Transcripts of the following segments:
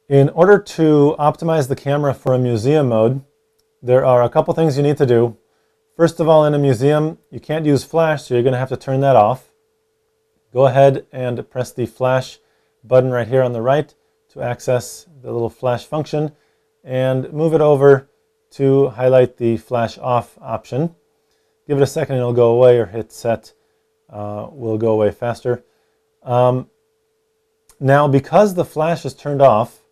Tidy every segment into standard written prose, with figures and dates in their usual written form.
In order to optimize the camera for a museum mode, there are a couple things you need to do. First of all, in a museum, you can't use flash, so you're going to have to turn that off. Go ahead and press the flash button right here on the right to access the little flash function, and move it over to highlight the flash off option. Give it a second, it'll go away, or hit set, will go away faster. Now, because the flash is turned off,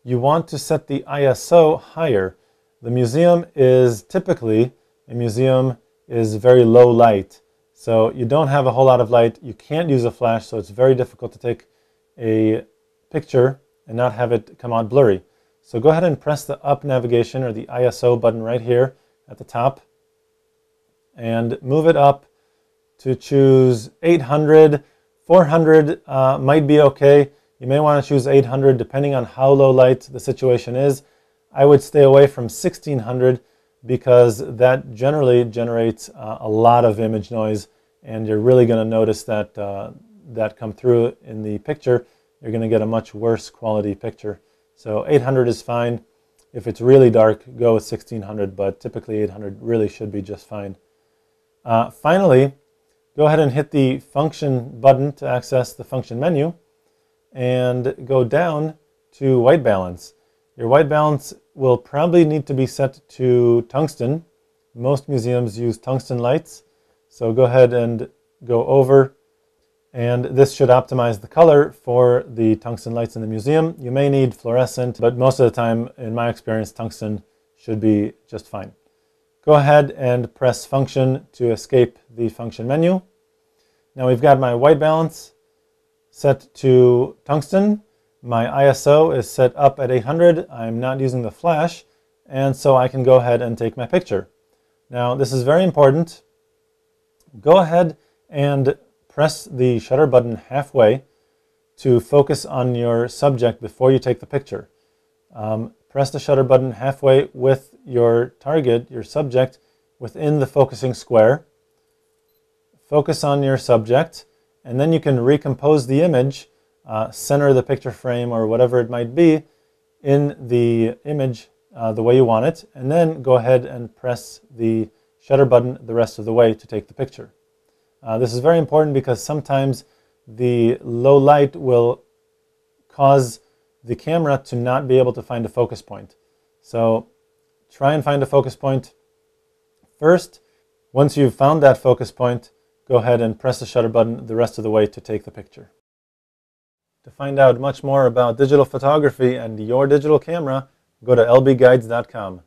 you want to set the ISO higher. The museum is typically, a museum is very low light. So you don't have a whole lot of light. You can't use a flash, so it's very difficult to take a picture and not have it come out blurry. So go ahead and press the up navigation, or the ISO button right here at the top, and move it up to choose 800. 400 might be okay. You may want to choose 800 depending on how low light the situation is. I would stay away from 1600 because that generally generates a lot of image noise, and you're really going to notice that that come through in the picture. You're going to get a much worse quality picture. So 800 is fine. If it's really dark, go with 1600, but typically 800 really should be just fine. Finally, go ahead and hit the function button to access the function menu, and go down to white balance. Your white balance will probably need to be set to tungsten. Most museums use tungsten lights, so go ahead and go over, and this should optimize the color for the tungsten lights in the museum. You may need fluorescent, but most of the time, in my experience, tungsten should be just fine. Go ahead and press function to escape the function menu. Now we've got my white balance set to tungsten. My ISO is set up at 800. I'm not using the flash, and so I can go ahead and take my picture. Now this is very important. Go ahead and press the shutter button halfway to focus on your subject before you take the picture. Press the shutter button halfway with your target, your subject, within the focusing square. Focus on your subject, and then you can recompose the image, center the picture frame or whatever it might be in the image the way you want it, and then go ahead and press the shutter button the rest of the way to take the picture. This is very important because sometimes the low light will cause the camera to not be able to find a focus point. So try and find a focus point first. Once you've found that focus point, go ahead and press the shutter button the rest of the way to take the picture. To find out much more about digital photography and your digital camera, go to lbguides.com.